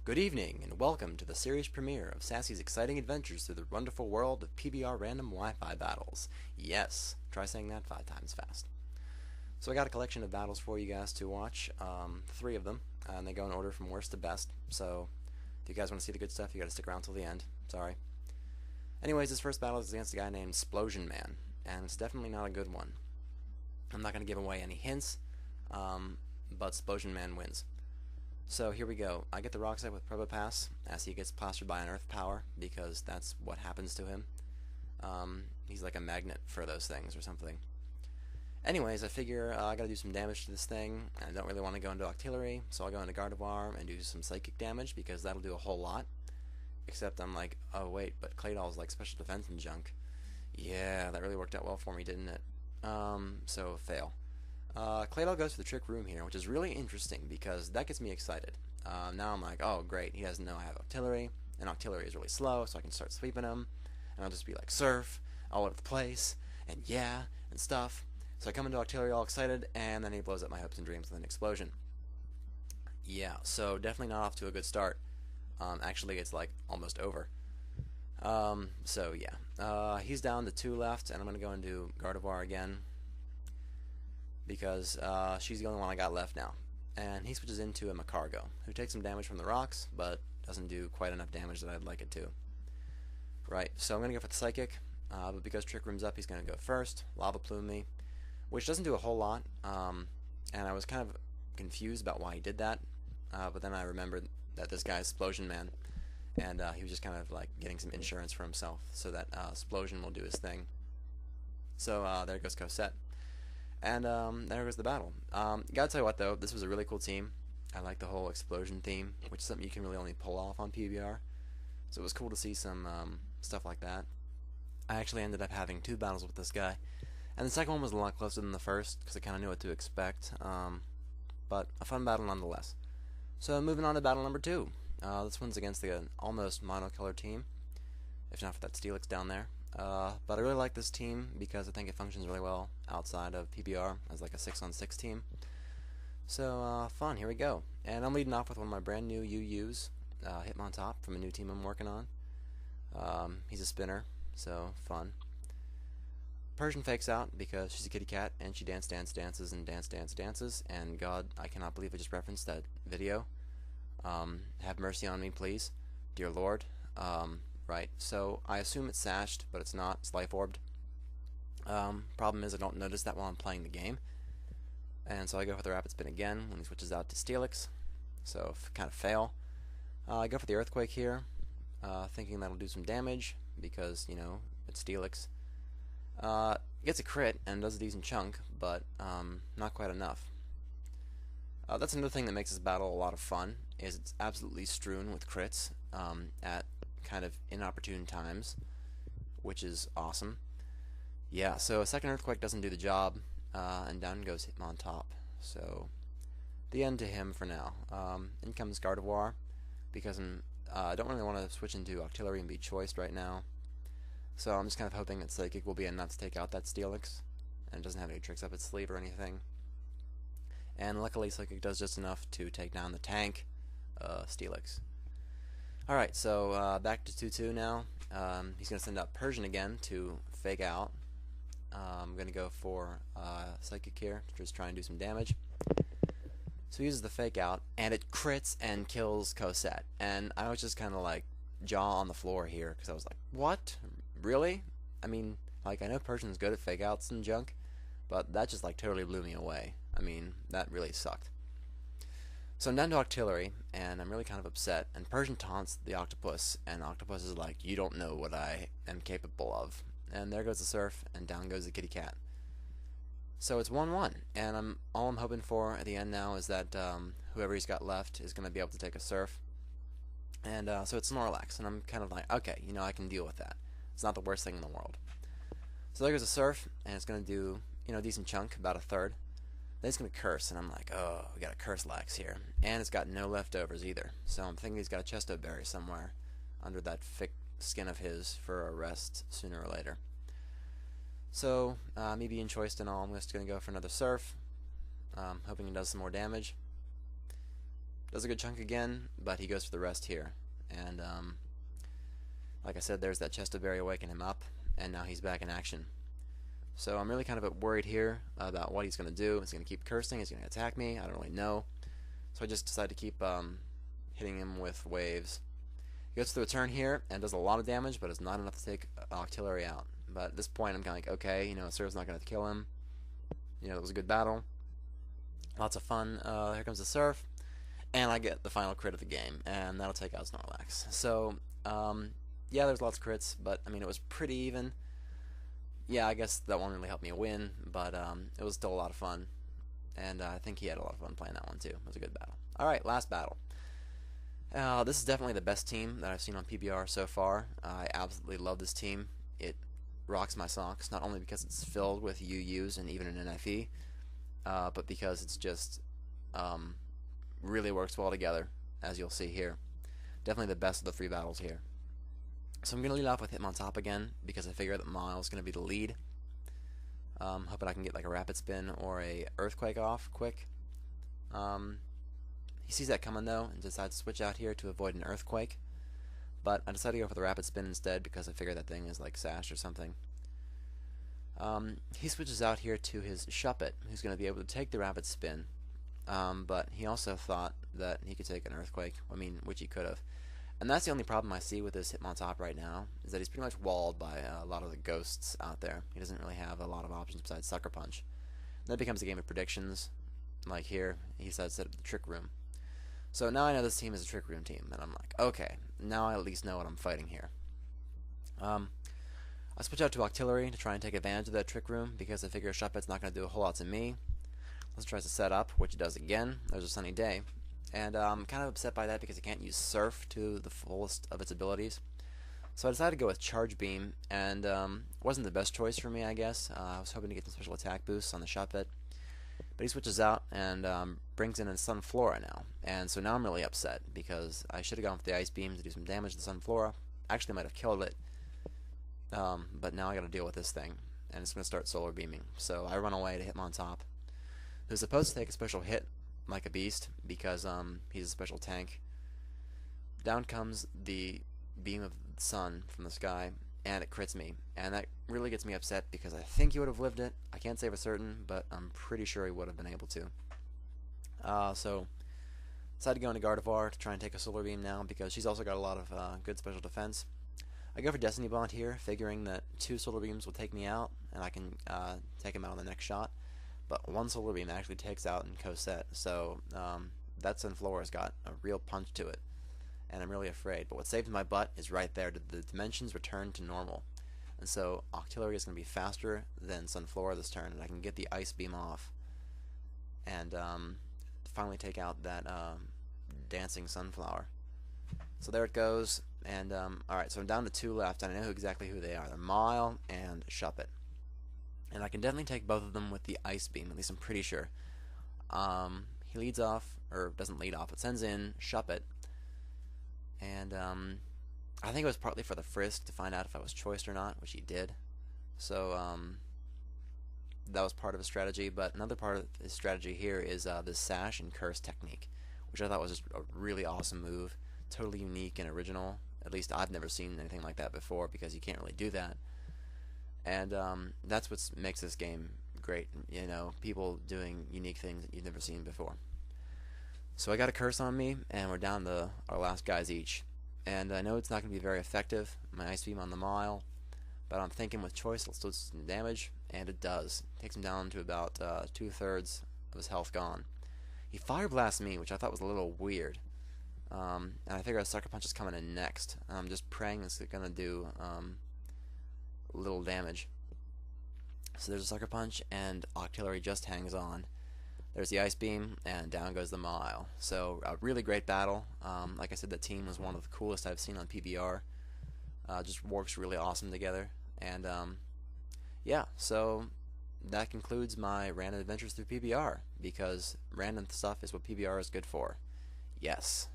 Good evening, and welcome to the series premiere of Sassy's exciting adventures through the wonderful world of PBR random Wi-Fi battles. Yes, try saying that 5 times fast. So I got a collection of battles for you guys to watch, 3 of them, and they go in order from worst to best, so if you guys want to see the good stuff, you gotta stick around till the end. Sorry. Anyways, this first battle is against a guy named Splosion Man, and it's definitely not a good one. I'm not gonna give away any hints, but Splosion Man wins. So here we go. I get the rock set with Proba Pass as he gets plastered by an earth power because that's what happens to him. He's like a magnet for those things or something. Anyways, I figure I gotta do some damage to this thing, and I don't really want to go into Octillery, so I'll go into Gardevoir and do some psychic damage because that'll do a whole lot. Except I'm like, oh wait, but Claydol's like special defense and junk. Yeah, that really worked out well for me, didn't it? So fail. Claydol goes for the Trick Room here, which is really interesting because that gets me excited. Now I'm like, oh great, he doesn't know I have Octillery, and Octillery is really slow, so I can start sweeping him, and I'll just be like, surf, all over the place, and yeah, and stuff. So I come into Octillery all excited, and then he blows up my hopes and dreams with an explosion. Yeah, so definitely not off to a good start. Actually, it's like almost over. So yeah, he's down to 2 left, and I'm gonna go into Gardevoir again, because she's the only one I got left now. And he switches into a Macargo, who takes some damage from the rocks, but doesn't do quite enough damage that I'd like it to. Right, so I'm going to go for the Psychic, but because Trick Room's up, he's going to go first, Lava Plume me, which doesn't do a whole lot, and I was kind of confused about why he did that, but then I remembered that this guy's Splosion Man, and he was just kind of like getting some insurance for himself, so that Splosion will do his thing. So there goes Cosette. And there goes the battle. Gotta tell you what though, this was a really cool team. I like the whole explosion theme, which is something you can really only pull off on PBR. So it was cool to see some stuff like that. I actually ended up having 2 battles with this guy, and the second one was a lot closer than the first because I kind of knew what to expect. But a fun battle nonetheless. So moving on to battle number 2. This one's against the almost monocolor team, if not for that Steelix down there. But I really like this team because I think it functions really well outside of PBR as like a 6-on-6 team. So fun, here we go. And I'm leading off with one of my brand new UUs, Hitmontop, from a new team I'm working on. He's a spinner, so fun. Persian fakes out because she's a kitty cat and she dances and dances, and God, I cannot believe I just referenced that video. Have mercy on me, please, dear Lord. Right, so I assume it's sashed, but it's not. It's life orbed. Problem is I don't notice that while I'm playing the game, and so I go for the rapid spin again when he switches out to Steelix, so kind of fail. I go for the Earthquake here, thinking that'll do some damage because, you know, it's Steelix. Gets a crit and does a decent chunk, but not quite enough. That's another thing that makes this battle a lot of fun, is it's absolutely strewn with crits at kind of inopportune times, which is awesome. Yeah, so a second Earthquake doesn't do the job, and down goes Hitmontop. So the end to him for now. In comes Gardevoir, because I don't really want to switch into Octillery and be choiced right now. So I'm just kind of hoping that Psychic will be enough to take out that Steelix, and it doesn't have any tricks up its sleeve or anything. And luckily Psychic does just enough to take down the tank, Steelix. Alright, so back to 2-2 now. He's going to send out Persian again to fake out. I'm going to go for Psychic here to just try and do some damage. So he uses the fake out, and it crits and kills Cosette. And I was just kind of like jaw on the floor here, because I was like, what? Really? I mean, like, I know Persian's good at fake outs and junk, but that just like totally blew me away. I mean, that really sucked. So I'm down to Octillery, and I'm really kind of upset, and Persian taunts the Octopus, and Octopus is like, you don't know what I am capable of. And there goes the Surf, and down goes the kitty cat. So it's 1-1, and all I'm hoping for at the end now is that whoever he's got left is going to be able to take a Surf. And so it's Snorlax, and I'm kind of like, okay, you know, I can deal with that. It's not the worst thing in the world. So there goes a Surf, and it's going to do, you know, a decent chunk, about a third. Then it's going to curse, and I'm like, oh, we got a curse lax here. And it's got no leftovers either. So I'm thinking he's got a Chesto Berry somewhere under that thick skin of his for a rest sooner or later. So, me being choiced and all, I'm just going to go for another Surf, hoping he does some more damage. does a good chunk again, but he goes for the rest here. And like I said, there's that chest of berry waking him up, and now he's back in action. So I'm really kind of worried here about what he's going to do. Is he going to keep cursing? Is he going to attack me? I don't really know. So I just decided to keep hitting him with waves. He goes to the return here and does a lot of damage, but it's not enough to take Octillery out. But at this point, I'm kind of like, okay, Surf's not going to kill him. It was a good battle. Lots of fun. Here comes the Surf. And I get the final crit of the game, and that'll take out Snorlax. So, yeah, there's lots of crits, but, it was pretty even. Yeah, I guess that won't really help me win, but it was still a lot of fun. And I think he had a lot of fun playing that one, too. It was a good battle. Alright, last battle. This is definitely the best team that I've seen on PBR so far. I absolutely love this team. It rocks my socks, not only because it's filled with UUs and even an NFE, but because it's just really works well together, as you'll see here. Definitely the best of the 3 battles here. So I'm going to lead off with Hitmontop again, because I figure that Miles is going to be the lead. Hoping I can get like a Rapid Spin or a Earthquake off quick. He sees that coming though, and decides to switch out here to avoid an Earthquake. But I decided to go for the Rapid Spin instead, because I figure that thing is like Sash or something. He switches out here to his Shuppet, who's going to be able to take the Rapid Spin. But he also thought that he could take an Earthquake, which he could have. And that's the only problem I see with this Hitmontop right now, is that he's pretty much walled by a lot of the ghosts out there. He doesn't really have a lot of options besides Sucker Punch. And that becomes a game of predictions. Like here, he said set up the Trick Room. So now I know this team is a Trick Room team, and I'm like, okay, now I at least know what I'm fighting here. I switch out to Octillery to try and take advantage of that Trick Room, because I figure Shuppet's not going to do a whole lot to me. Let's try to set up, which it does again. There's a Sunny Day. And I'm kind of upset by that because I can't use Surf to the fullest of its abilities. So I decided to go with Charge Beam, and wasn't the best choice for me, I guess. I was hoping to get some special attack boosts on the Shuppet. But he switches out and brings in a Sunflora now. And so now I'm really upset, because I should have gone for the Ice Beam to do some damage to the Sunflora. Actually might have killed it. But now I gotta deal with this thing. And it's going to start Solar Beaming. So I run away to Hitmontop, who's supposed to take a special hit like a beast, because he's a special tank. Down comes the beam of the sun from the sky, and it crits me, and that really gets me upset, because I think he would have lived it. I can't say for certain, but I'm pretty sure he would have been able to. So decided to go into Gardevoir to try and take a Solar Beam now, because she's also got a lot of good special defense. I go for Destiny Bond here, figuring that 2 Solar Beams will take me out, and I can take him out on the next shot. But 1 Solar Beam actually takes out in Cosette, so that Sunflora's got a real punch to it, and I'm really afraid. But what saved my butt is right there. The dimensions return to normal, and so Octillery is going to be faster than Sunflora this turn, and I can get the Ice Beam off, and finally take out that Dancing Sunflower. So there it goes, and alright, so I'm down to 2 left, and I know exactly who they are. They're Mile and Shuppet. And I can definitely take both of them with the Ice Beam, at least I'm pretty sure. He leads off, or doesn't lead off, but sends in Shuppet. And I think it was partly for the Frisk to find out if I was choiced or not, which he did. So that was part of his strategy, but another part of his strategy here is this Sash and Curse technique, which I thought was just a really awesome move, totally unique and original. At least I've never seen anything like that before, because you can't really do that. And that's what makes this game great, people doing unique things that you've never seen before. So I got a Curse on me, and we're down to our last guys each. And I know it's not going to be very effective, my Ice Beam on the Mile, but I'm thinking with Choice it'll still do some damage, and it does. It takes him down to about 2/3 of his health gone. He Fire Blasts me, which I thought was a little weird. And I figure a Sucker Punch is coming in next. I'm just praying it's going to do little damage. So there's a Sucker Punch, and Octillery just hangs on. There's the Ice Beam, and down goes the Mile. So a really great battle. Like I said, the team was one of the coolest I've seen on PBR. Just works really awesome together. And yeah, so that concludes my random adventures through PBR, because random stuff is what PBR is good for. Yes.